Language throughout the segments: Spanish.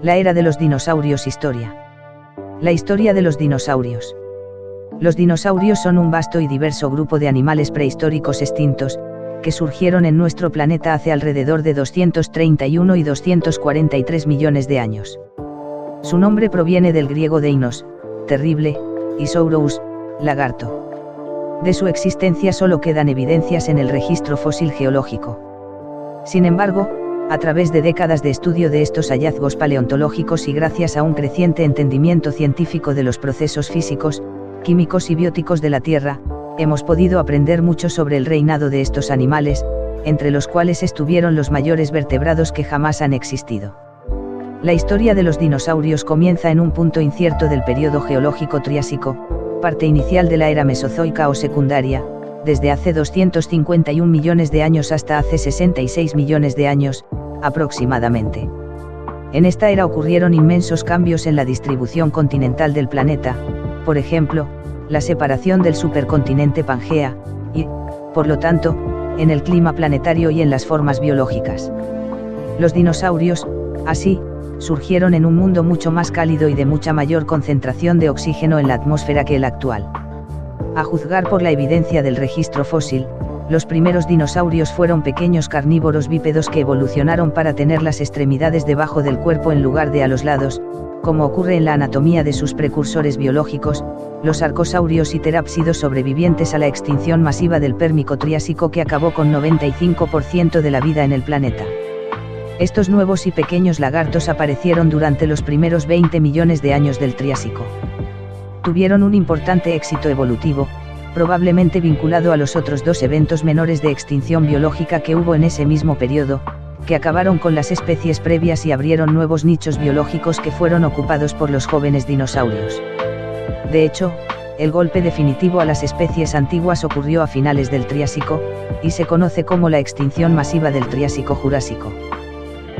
La era de los dinosaurios. Historia. La historia de los dinosaurios. Los dinosaurios son un vasto y diverso grupo de animales prehistóricos extintos, que surgieron en nuestro planeta hace alrededor de 231 y 243 millones de años. Su nombre proviene del griego deinos, terrible, y sauros, lagarto. De su existencia solo quedan evidencias en el registro fósil geológico. Sin embargo, a través de décadas de estudio de estos hallazgos paleontológicos y gracias a un creciente entendimiento científico de los procesos físicos, químicos y bióticos de la Tierra, hemos podido aprender mucho sobre el reinado de estos animales, entre los cuales estuvieron los mayores vertebrados que jamás han existido. La historia de los dinosaurios comienza en un punto incierto del período geológico Triásico, parte inicial de la era Mesozoica o secundaria, desde hace 251 millones de años hasta hace 66 millones de años, aproximadamente. En esta era ocurrieron inmensos cambios en la distribución continental del planeta, por ejemplo, la separación del supercontinente Pangea, y, por lo tanto, en el clima planetario y en las formas biológicas. Los dinosaurios, así, surgieron en un mundo mucho más cálido y de mucha mayor concentración de oxígeno en la atmósfera que el actual. A juzgar por la evidencia del registro fósil, los primeros dinosaurios fueron pequeños carnívoros bípedos que evolucionaron para tener las extremidades debajo del cuerpo en lugar de a los lados, como ocurre en la anatomía de sus precursores biológicos, los arcosaurios y terápsidos sobrevivientes a la extinción masiva del Pérmico Triásico que acabó con 95% de la vida en el planeta. Estos nuevos y pequeños lagartos aparecieron durante los primeros 20 millones de años del Triásico. Tuvieron un importante éxito evolutivo, probablemente vinculado a los otros dos eventos menores de extinción biológica que hubo en ese mismo periodo, que acabaron con las especies previas y abrieron nuevos nichos biológicos que fueron ocupados por los jóvenes dinosaurios. De hecho, el golpe definitivo a las especies antiguas ocurrió a finales del Triásico, y se conoce como la extinción masiva del Triásico-Jurásico.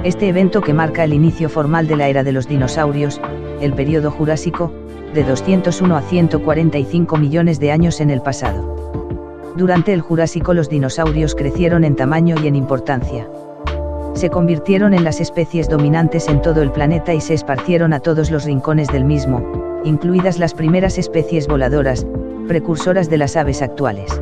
Este evento que marca el inicio formal de la era de los dinosaurios, el período Jurásico, de 201 a 145 millones de años en el pasado. Durante el Jurásico los dinosaurios crecieron en tamaño y en importancia. Se convirtieron en las especies dominantes en todo el planeta y se esparcieron a todos los rincones del mismo, incluidas las primeras especies voladoras, precursoras de las aves actuales.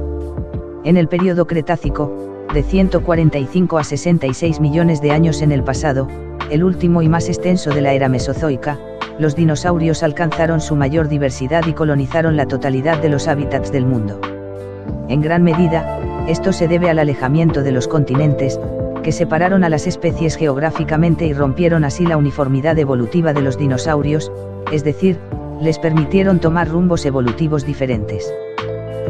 En el período Cretácico, de 145 a 66 millones de años en el pasado, el último y más extenso de la era Mesozoica, los dinosaurios alcanzaron su mayor diversidad y colonizaron la totalidad de los hábitats del mundo. En gran medida, esto se debe al alejamiento de los continentes, que separaron a las especies geográficamente y rompieron así la uniformidad evolutiva de los dinosaurios, es decir, les permitieron tomar rumbos evolutivos diferentes.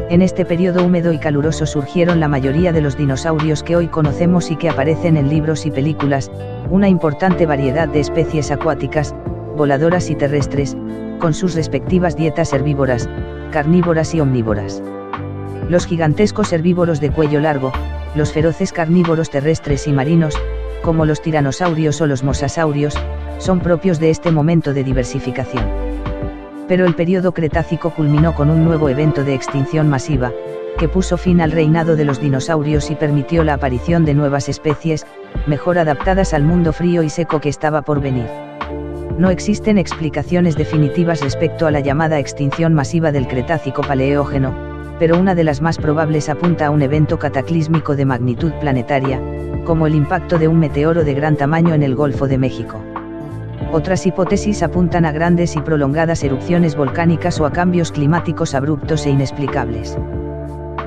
En este periodo húmedo y caluroso surgieron la mayoría de los dinosaurios que hoy conocemos y que aparecen en libros y películas, una importante variedad de especies acuáticas, voladoras y terrestres, con sus respectivas dietas herbívoras, carnívoras y omnívoras. Los gigantescos herbívoros de cuello largo, los feroces carnívoros terrestres y marinos, como los tiranosaurios o los mosasaurios, son propios de este momento de diversificación. Pero el período Cretácico culminó con un nuevo evento de extinción masiva, que puso fin al reinado de los dinosaurios y permitió la aparición de nuevas especies, mejor adaptadas al mundo frío y seco que estaba por venir. No existen explicaciones definitivas respecto a la llamada extinción masiva del Cretácico-Paleógeno, pero una de las más probables apunta a un evento cataclísmico de magnitud planetaria, como el impacto de un meteoro de gran tamaño en el Golfo de México. Otras hipótesis apuntan a grandes y prolongadas erupciones volcánicas o a cambios climáticos abruptos e inexplicables.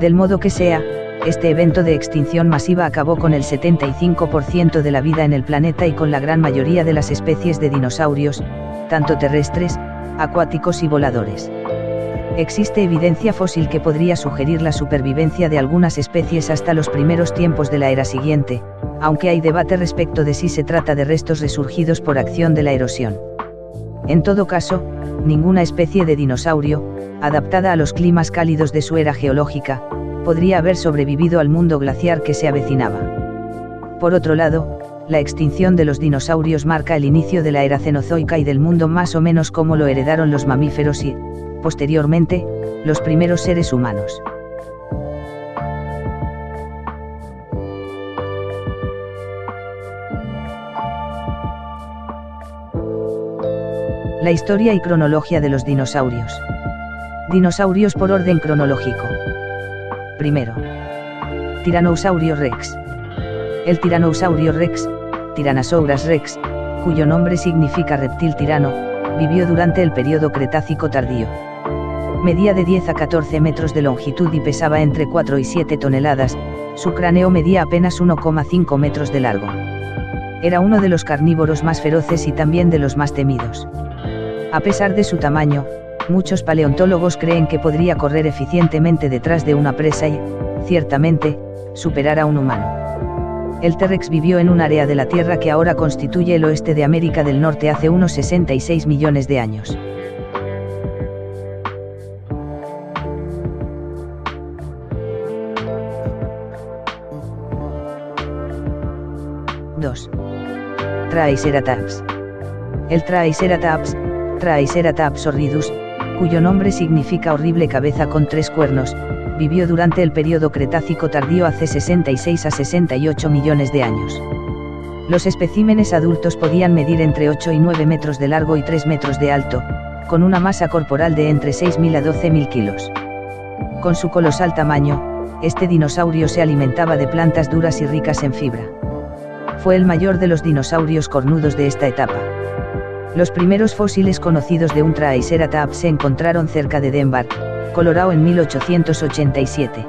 Del modo que sea, este evento de extinción masiva acabó con el 75% de la vida en el planeta y con la gran mayoría de las especies de dinosaurios, tanto terrestres, acuáticos y voladores. Existe evidencia fósil que podría sugerir la supervivencia de algunas especies hasta los primeros tiempos de la era siguiente, aunque hay debate respecto de si se trata de restos resurgidos por acción de la erosión. En todo caso, ninguna especie de dinosaurio, adaptada a los climas cálidos de su era geológica, podría haber sobrevivido al mundo glaciar que se avecinaba. Por otro lado, la extinción de los dinosaurios marca el inicio de la era cenozoica y del mundo más o menos como lo heredaron los mamíferos y, posteriormente, los primeros seres humanos. La historia y cronología de los dinosaurios. Dinosaurios por orden cronológico. Primero. Tyrannosaurio rex. El Tyrannosaurio rex, Tyrannosaurus rex, cuyo nombre significa reptil tirano, vivió durante el período Cretácico tardío. Medía de 10 a 14 metros de longitud y pesaba entre 4 y 7 toneladas, su cráneo medía apenas 1,5 metros de largo. Era uno de los carnívoros más feroces y también de los más temidos. A pesar de su tamaño, muchos paleontólogos creen que podría correr eficientemente detrás de una presa y, ciertamente, superar a un humano. El T-Rex vivió en un área de la Tierra que ahora constituye el oeste de América del Norte hace unos 66 millones de años. Triceratops. El Triceratops, Triceratops horridus, cuyo nombre significa horrible cabeza con 3 cuernos, vivió durante el período Cretácico tardío hace 66 a 68 millones de años. Los especímenes adultos podían medir entre 8 y 9 metros de largo y 3 metros de alto, con una masa corporal de entre 6.000 a 12.000 kilos. Con su colosal tamaño, este dinosaurio se alimentaba de plantas duras y ricas en fibra. Fue el mayor de los dinosaurios cornudos de esta etapa. Los primeros fósiles conocidos de un Triceratops se encontraron cerca de Denver, Colorado en 1887.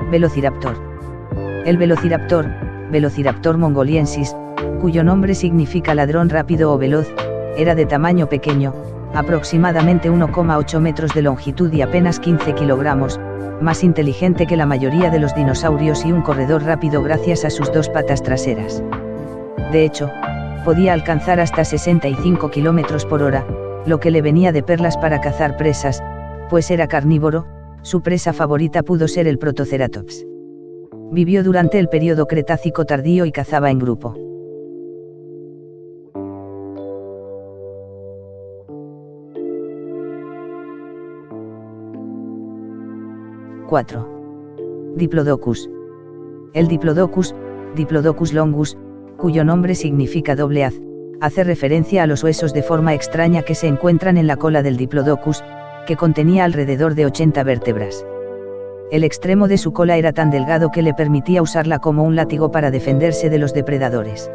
Velociraptor. El Velociraptor, Velociraptor mongoliensis, cuyo nombre significa ladrón rápido o veloz, era de tamaño pequeño, aproximadamente 1,8 metros de longitud y apenas 15 kilogramos, más inteligente que la mayoría de los dinosaurios y un corredor rápido gracias a sus 2 patas traseras. De hecho, podía alcanzar hasta 65 kilómetros por hora, lo que le venía de perlas para cazar presas, pues era carnívoro. Su presa favorita pudo ser el Protoceratops. Vivió durante el período Cretácico tardío y cazaba en grupo. Diplodocus. El Diplodocus, Diplodocus longus, cuyo nombre significa doble haz, hace referencia a los huesos de forma extraña que se encuentran en la cola del Diplodocus, que contenía alrededor de 80 vértebras. El extremo de su cola era tan delgado que le permitía usarla como un látigo para defenderse de los depredadores.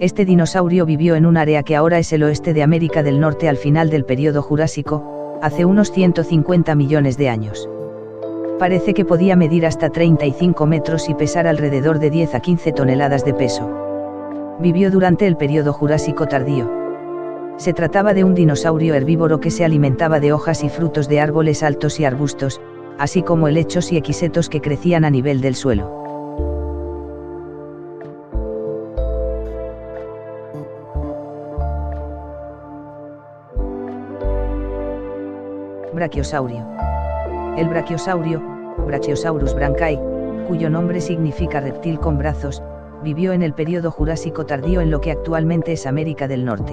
Este dinosaurio vivió en un área que ahora es el oeste de América del Norte al final del período Jurásico, hace unos 150 millones de años. Parece que podía medir hasta 35 metros y pesar alrededor de 10 a 15 toneladas de peso. Vivió durante el período Jurásico tardío. Se trataba de un dinosaurio herbívoro que se alimentaba de hojas y frutos de árboles altos y arbustos, así como helechos y equisetos que crecían a nivel del suelo. Brachiosaurio. El brachiosaurio, Brachiosaurus brancae, cuyo nombre significa reptil con brazos, vivió en el período Jurásico tardío en lo que actualmente es América del Norte.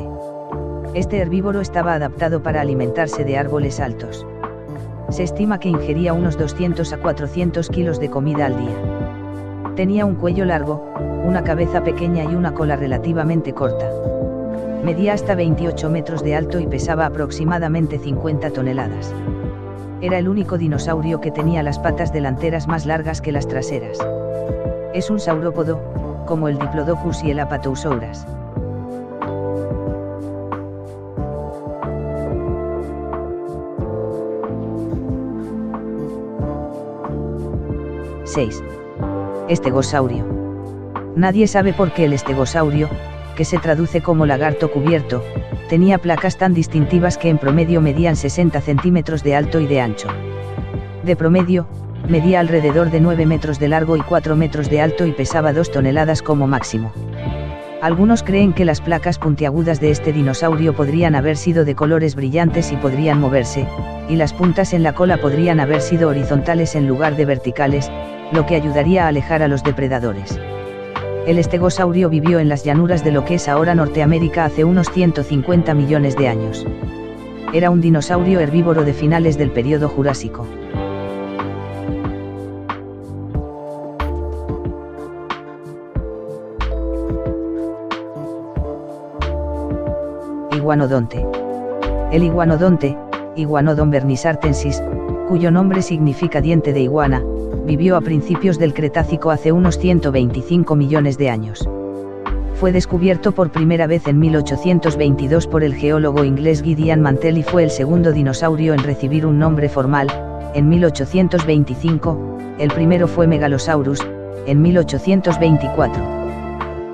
Este herbívoro estaba adaptado para alimentarse de árboles altos. Se estima que ingería unos 200 a 400 kilos de comida al día. Tenía un cuello largo, una cabeza pequeña y una cola relativamente corta. Medía hasta 28 metros de alto y pesaba aproximadamente 50 toneladas. Era el único dinosaurio que tenía las patas delanteras más largas que las traseras. Es un saurópodo, como el Diplodocus y el Apatosaurus. Estegosaurio. Nadie sabe por qué el estegosaurio, que se traduce como lagarto cubierto, tenía placas tan distintivas que en promedio medían 60 centímetros de alto y de ancho. De promedio, medía alrededor de 9 metros de largo y 4 metros de alto y pesaba 2 toneladas como máximo. Algunos creen que las placas puntiagudas de este dinosaurio podrían haber sido de colores brillantes y podrían moverse, y las puntas en la cola podrían haber sido horizontales en lugar de verticales, lo que ayudaría a alejar a los depredadores. El estegosaurio vivió en las llanuras de lo que es ahora Norteamérica hace unos 150 millones de años. Era un dinosaurio herbívoro de finales del período Jurásico. iguanodonte. El iguanodonte, Iguanodon bernisartensis, cuyo nombre significa diente de iguana, vivió a principios del Cretácico hace unos 125 millones de años. Fue descubierto por primera vez en 1822 por el geólogo inglés Gideon Mantell y fue el segundo dinosaurio en recibir un nombre formal. En 1825, el primero fue Megalosaurus, en 1824.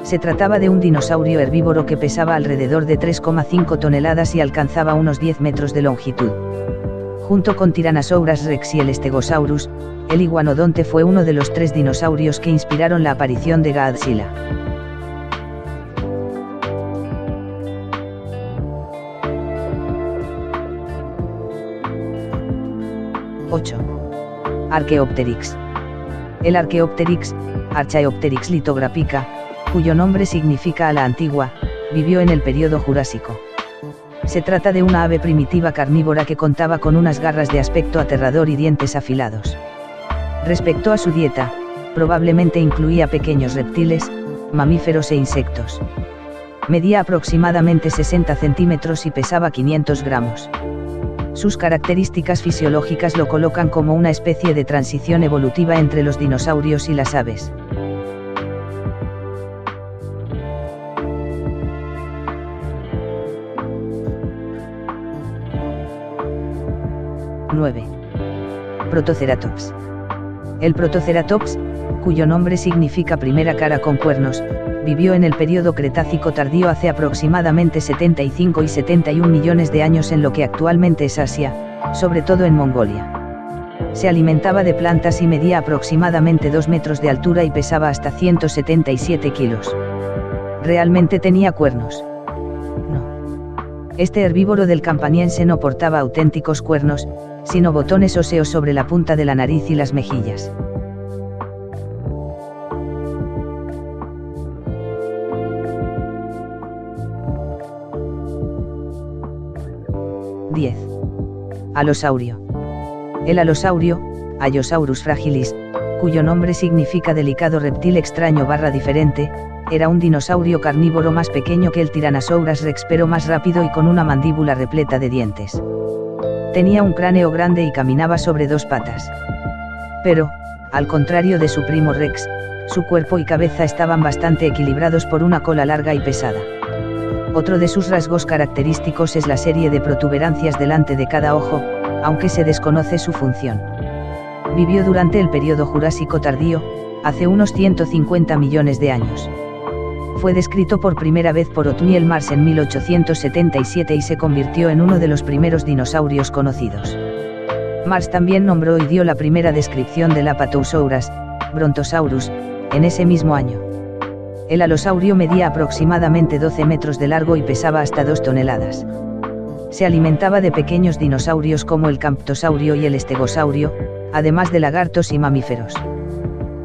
Se trataba de un dinosaurio herbívoro que pesaba alrededor de 3,5 toneladas y alcanzaba unos 10 metros de longitud. Junto con Tyrannosaurus rex y el Stegosaurus, el iguanodonte fue uno de los 3 dinosaurios que inspiraron la aparición de Godzilla. Archaeopteryx. El Archaeopteryx, Archaeopteryx lithograpica, cuyo nombre significa a la antigua, vivió en el período Jurásico. Se trata de una ave primitiva carnívora que contaba con unas garras de aspecto aterrador y dientes afilados. Respecto a su dieta, probablemente incluía pequeños reptiles, mamíferos e insectos. Medía aproximadamente 60 centímetros y pesaba 500 gramos. Sus características fisiológicas lo colocan como una especie de transición evolutiva entre los dinosaurios y las aves. Protoceratops. El Protoceratops, cuyo nombre significa primera cara con cuernos, vivió en el período Cretácico tardío hace aproximadamente 75 y 71 millones de años en lo que actualmente es Asia, sobre todo en Mongolia. Se alimentaba de plantas y medía aproximadamente 2 metros de altura y pesaba hasta 177 kilos. ¿Realmente tenía cuernos? No. Este herbívoro del Campaniense no portaba auténticos cuernos, sino botones óseos sobre la punta de la nariz y las mejillas. Alosaurio. El alosaurio, Allosaurus fragilis, cuyo nombre significa delicado reptil extraño / diferente, era un dinosaurio carnívoro más pequeño que el Tyrannosaurus rex pero más rápido y con una mandíbula repleta de dientes. Tenía un cráneo grande y caminaba sobre 2 patas. Pero, al contrario de su primo Rex, su cuerpo y cabeza estaban bastante equilibrados por una cola larga y pesada. Otro de sus rasgos característicos es la serie de protuberancias delante de cada ojo, aunque se desconoce su función. Vivió durante el período Jurásico tardío, hace unos 150 millones de años. Fue descrito por primera vez por Othniel Marsh en 1877 y se convirtió en uno de los primeros dinosaurios conocidos. Marsh también nombró y dio la primera descripción del Apatosaurus, Brontosaurus, en ese mismo año. El alosaurio medía aproximadamente 12 metros de largo y pesaba hasta 2 toneladas. Se alimentaba de pequeños dinosaurios como el Camptosaurio y el Stegosaurio, además de lagartos y mamíferos.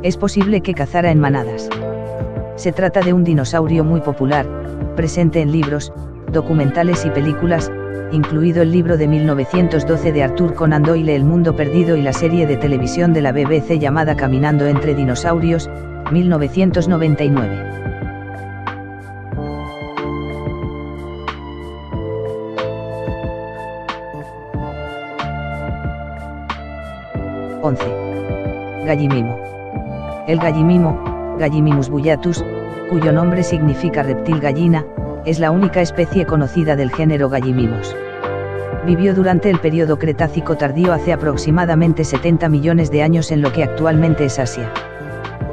Es posible que cazara en manadas. Se trata de un dinosaurio muy popular, presente en libros, documentales y películas, incluido el libro de 1912 de Arthur Conan Doyle El mundo perdido y la serie de televisión de la BBC llamada Caminando entre dinosaurios, 1999. Gallimimus. El gallimimus, Gallimimus bullatus, cuyo nombre significa reptil gallina, es la única especie conocida del género Gallimimus. Vivió durante el período Cretácico tardío hace aproximadamente 70 millones de años en lo que actualmente es Asia.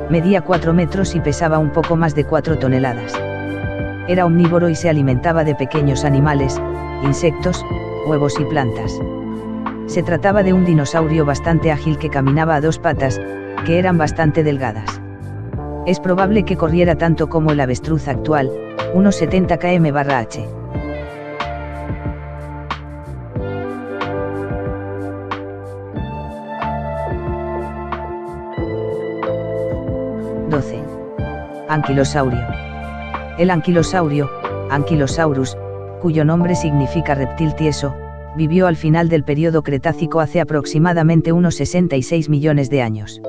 Medía 4 metros y pesaba un poco más de 4 toneladas. Era omnívoro y se alimentaba de pequeños animales, insectos, huevos y plantas. Se trataba de un dinosaurio bastante ágil que caminaba a 2 patas, que eran bastante delgadas. Es probable que corriera tanto como el avestruz actual, unos 70 km/h. Anquilosaurio. El anquilosaurio, Anquilosaurus, cuyo nombre significa reptil tieso, vivió al final del período Cretácico hace aproximadamente unos 66 millones de años.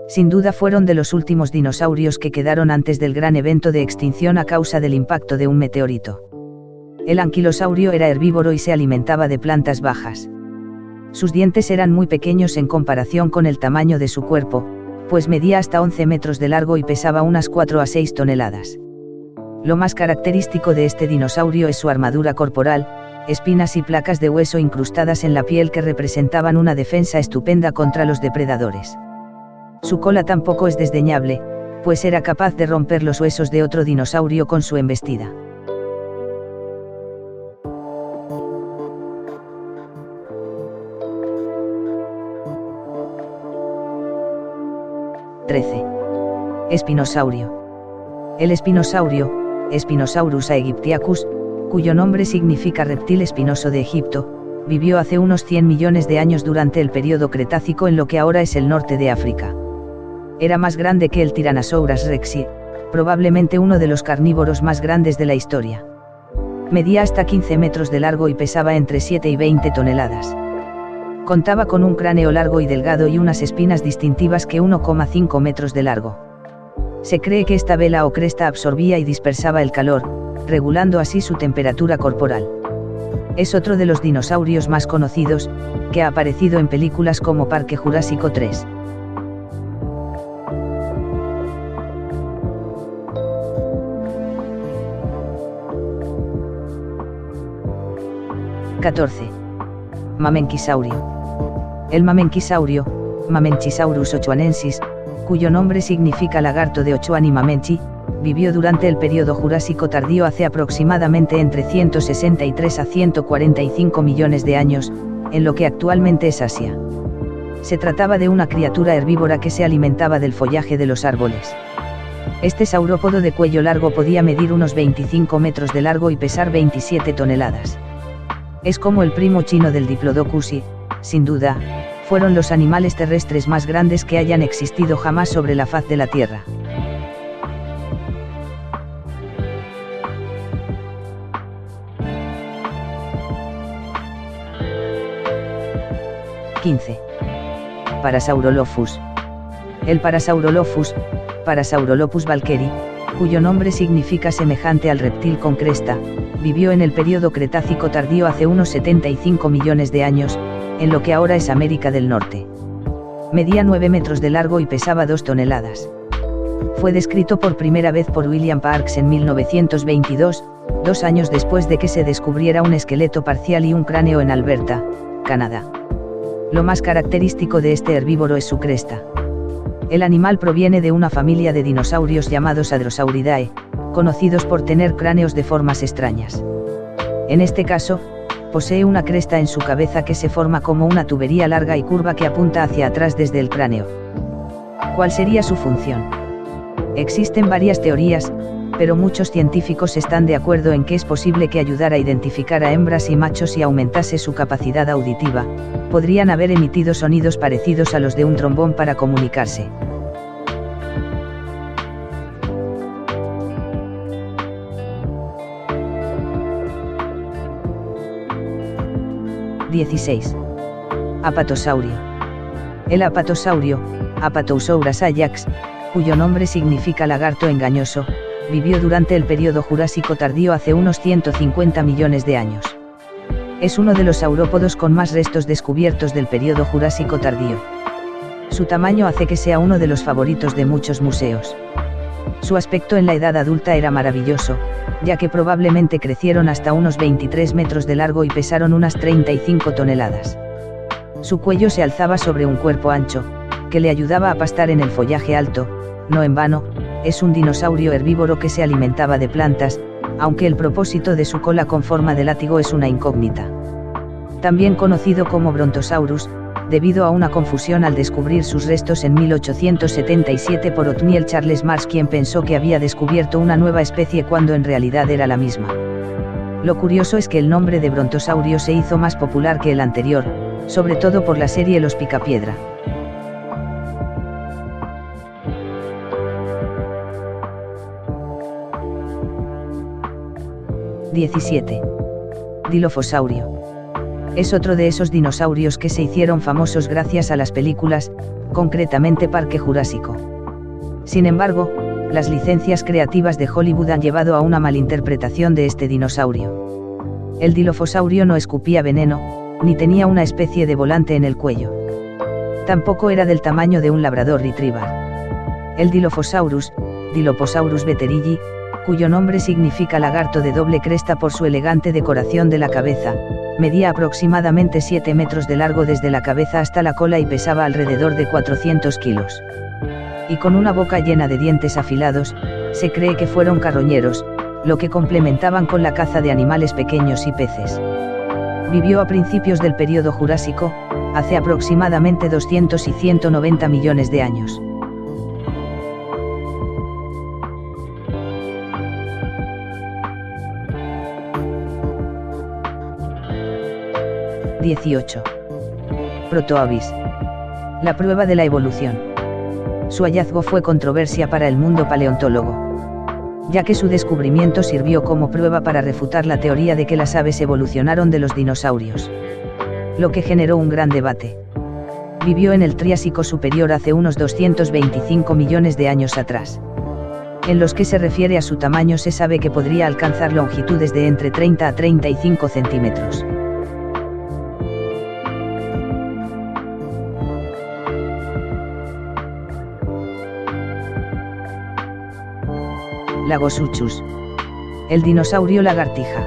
Sin duda fueron de los últimos dinosaurios que quedaron antes del gran evento de extinción a causa del impacto de un meteorito. El anquilosaurio era herbívoro y se alimentaba de plantas bajas. Sus dientes eran muy pequeños en comparación con el tamaño de su cuerpo, pues medía hasta 11 metros de largo y pesaba unas 4 a 6 toneladas. Lo más característico de este dinosaurio es su armadura corporal, espinas y placas de hueso incrustadas en la piel que representaban una defensa estupenda contra los depredadores. Su cola tampoco es desdeñable, pues era capaz de romper los huesos de otro dinosaurio con su embestida. Espinosaurio. El espinosaurio, Spinosaurus aegyptiacus, cuyo nombre significa reptil espinoso de Egipto, vivió hace unos 100 millones de años durante el período Cretácico en lo que ahora es el norte de África. Era más grande que el Tyrannosaurus rexi, probablemente uno de los carnívoros más grandes de la historia. Medía hasta 15 metros de largo y pesaba entre 7 y 20 toneladas. Contaba con un cráneo largo y delgado y unas espinas distintivas que 1,5 metros de largo. Se cree que esta vela o cresta absorbía y dispersaba el calor, regulando así su temperatura corporal. Es otro de los dinosaurios más conocidos, que ha aparecido en películas como Parque Jurásico 3. Mamenquisaurio. El mamenquisaurio, Mamenchisaurus ochoanensis, cuyo nombre significa lagarto de Ochoan y Mamenchi, vivió durante el período Jurásico tardío hace aproximadamente entre 163 a 145 millones de años, en lo que actualmente es Asia. Se trataba de una criatura herbívora que se alimentaba del follaje de los árboles. Este saurópodo de cuello largo podía medir unos 25 metros de largo y pesar 27 toneladas. Es como el primo chino del Diplodocus y, sin duda, fueron los animales terrestres más grandes que hayan existido jamás sobre la faz de la Tierra. Parasaurolophus. El Parasaurolophus, Parasaurolophus valkeri, cuyo nombre significa semejante al reptil con cresta, vivió en el período Cretácico tardío hace unos 75 millones de años, en lo que ahora es América del Norte. Medía 9 metros de largo y pesaba 2 toneladas. Fue descrito por primera vez por William Parkes en 1922, 2 años después de que se descubriera un esqueleto parcial y un cráneo en Alberta, Canadá. Lo más característico de este herbívoro es su cresta. El animal proviene de una familia de dinosaurios llamados Hadrosauridae, conocidos por tener cráneos de formas extrañas. En este caso, posee una cresta en su cabeza que se forma como una tubería larga y curva que apunta hacia atrás desde el cráneo. ¿Cuál sería su función? Existen varias teorías, pero muchos científicos están de acuerdo en que es posible que ayudara a identificar a hembras y machos y aumentase su capacidad auditiva. Podrían haber emitido sonidos parecidos a los de un trombón para comunicarse. Apatosaurio. El apatosaurio, Apatosaurus ajax, cuyo nombre significa lagarto engañoso, vivió durante el período Jurásico tardío hace unos 150 millones de años. Es uno de los saurópodos con más restos descubiertos del período Jurásico tardío. Su tamaño hace que sea uno de los favoritos de muchos museos. Su aspecto en la edad adulta era maravilloso, ya que probablemente crecieron hasta unos 23 metros de largo y pesaron unas 35 toneladas. Su cuello se alzaba sobre un cuerpo ancho, que le ayudaba a pastar en el follaje alto. No en vano, es un dinosaurio herbívoro que se alimentaba de plantas, aunque el propósito de su cola con forma de látigo es una incógnita. También conocido como Brontosaurus, debido a una confusión al descubrir sus restos en 1877 por Othniel Charles Marsh, quien pensó que había descubierto una nueva especie cuando en realidad era la misma. Lo curioso es que el nombre de brontosaurio se hizo más popular que el anterior, sobre todo por la serie Los Picapiedra. Dilophosaurus. Es otro de esos dinosaurios que se hicieron famosos gracias a las películas, concretamente Parque Jurásico. Sin embargo, las licencias creativas de Hollywood han llevado a una malinterpretación de este dinosaurio. El Dilophosaurus no escupía veneno, ni tenía una especie de volante en el cuello. Tampoco era del tamaño de un labrador retriever. El Dilophosaurus, Dilophosaurus veterilli, cuyo nombre significa lagarto de doble cresta por su elegante decoración de la cabeza, medía aproximadamente 7 metros de largo desde la cabeza hasta la cola y pesaba alrededor de 400 kilos. Y con una boca llena de dientes afilados, se cree que fueron carroñeros, lo que complementaban con la caza de animales pequeños y peces. Vivió a principios del período Jurásico, hace aproximadamente 200 y 190 millones de años. (18) Protoavis. La prueba de la evolución. Su hallazgo fue controversia para el mundo paleontólogo, ya que su descubrimiento sirvió como prueba para refutar la teoría de que las aves evolucionaron de los dinosaurios, lo que generó un gran debate. Vivió en el Triásico superior hace unos 225 millones de años atrás. En los que se refiere a su tamaño se sabe que podría alcanzar longitudes de entre 30 a 35 centímetros. Lagosuchus. El dinosaurio lagartija.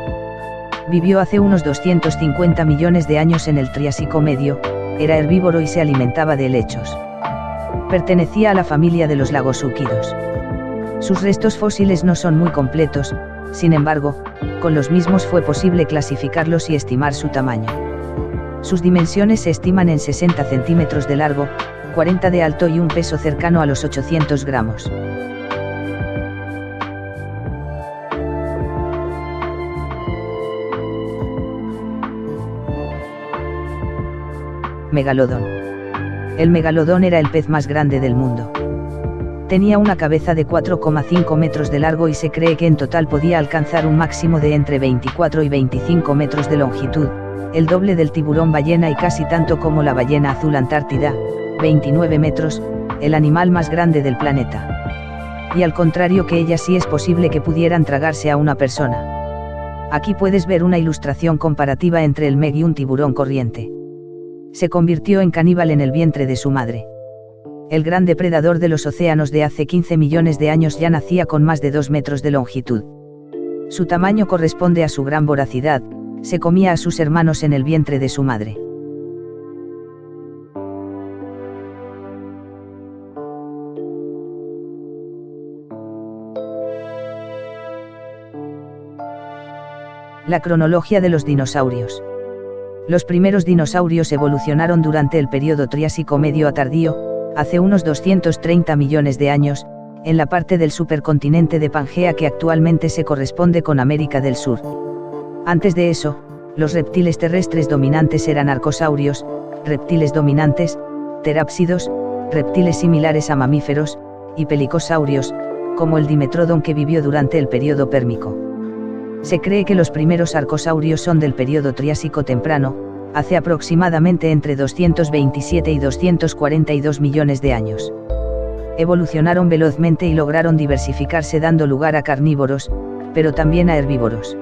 Vivió hace unos 250 millones de años en el Triásico medio, era herbívoro y se alimentaba de helechos. Pertenecía a la familia de los lagosúquidos. Sus restos fósiles no son muy completos, sin embargo, con los mismos fue posible clasificarlos y estimar su tamaño. Sus dimensiones se estiman en 60 centímetros de largo, 40 de alto y un peso cercano a los 800 gramos. Megalodón. El megalodón era el pez más grande del mundo. Tenía una cabeza de 4,5 metros de largo y se cree que en total podía alcanzar un máximo de entre 24 y 25 metros de longitud, el doble del tiburón ballena y casi tanto como la ballena azul antártida, 29 metros, el animal más grande del planeta. Y al contrario que ella sí es posible que pudieran tragarse a una persona. Aquí puedes ver una ilustración comparativa entre el meg y un tiburón corriente. Se convirtió en caníbal en el vientre de su madre. El gran depredador de los océanos de hace 15 millones de años ya nacía con más de 2 metros de longitud. Su tamaño corresponde a su gran voracidad, se comía a sus hermanos en el vientre de su madre. La cronología de los dinosaurios. Los primeros dinosaurios evolucionaron durante el período Triásico medio a tardío, hace unos 230 millones de años, en la parte del supercontinente de Pangea que actualmente se corresponde con América del Sur. Antes de eso, los reptiles terrestres dominantes eran arcosaurios, reptiles dominantes, terápsidos, reptiles similares a mamíferos, y pelicosaurios, como el Dimetrodon que vivió durante el período Pérmico. Se cree que los primeros arcosaurios son del período Triásico temprano, hace aproximadamente entre 227 y 242 millones de años. Evolucionaron velozmente y lograron diversificarse dando lugar a carnívoros, pero también a herbívoros.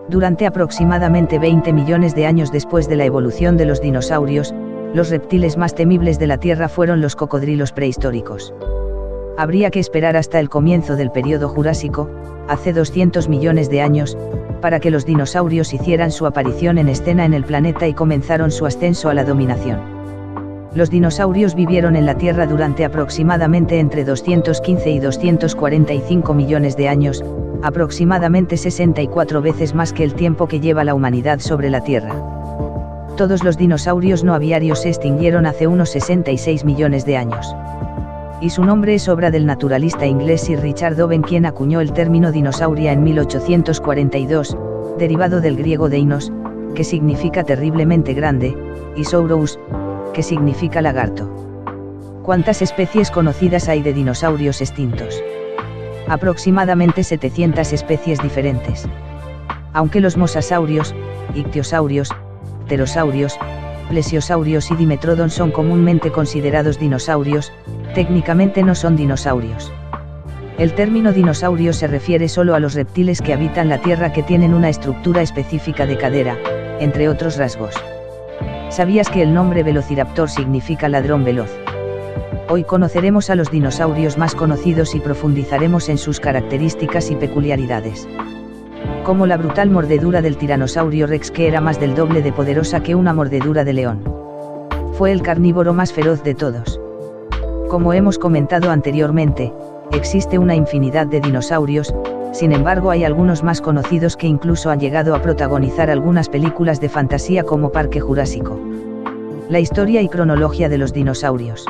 Durante aproximadamente 20 millones de años después de la evolución de los dinosaurios, los reptiles más temibles de la Tierra fueron los cocodrilos prehistóricos. Habría que esperar hasta el comienzo del período Jurásico, hace 200 millones de años, para que los dinosaurios hicieran su aparición en escena en el planeta y comenzaron su ascenso a la dominación. Los dinosaurios vivieron en la Tierra durante aproximadamente entre 215 y 245 millones de años, aproximadamente 64 veces más que el tiempo que lleva la humanidad sobre la Tierra. Todos los dinosaurios no aviarios se extinguieron hace unos 66 millones de años. Y su nombre es obra del naturalista inglés Sir Richard Owen, quien acuñó el término dinosauria en 1842, derivado del griego deinos, que significa terriblemente grande, y saurous, que significa lagarto. ¿Cuántas especies conocidas hay de dinosaurios extintos? Aproximadamente 700 especies diferentes. Aunque los mosasaurios, ictiosaurios, pterosaurios, plesiosaurios y dimetrodon son comúnmente considerados dinosaurios, técnicamente no son dinosaurios. El término dinosaurio se refiere solo a los reptiles que habitan la Tierra que tienen una estructura específica de cadera, entre otros rasgos. ¿Sabías que el nombre Velociraptor significa ladrón veloz? Hoy conoceremos a los dinosaurios más conocidos y profundizaremos en sus características y peculiaridades. Como la brutal mordedura del tiranosaurio Rex, que era más del doble de poderosa que una mordedura de león. Fue el carnívoro más feroz de todos. Como hemos comentado anteriormente, existe una infinidad de dinosaurios, sin embargo hay algunos más conocidos que incluso han llegado a protagonizar algunas películas de fantasía como Parque Jurásico. La historia y cronología de los dinosaurios.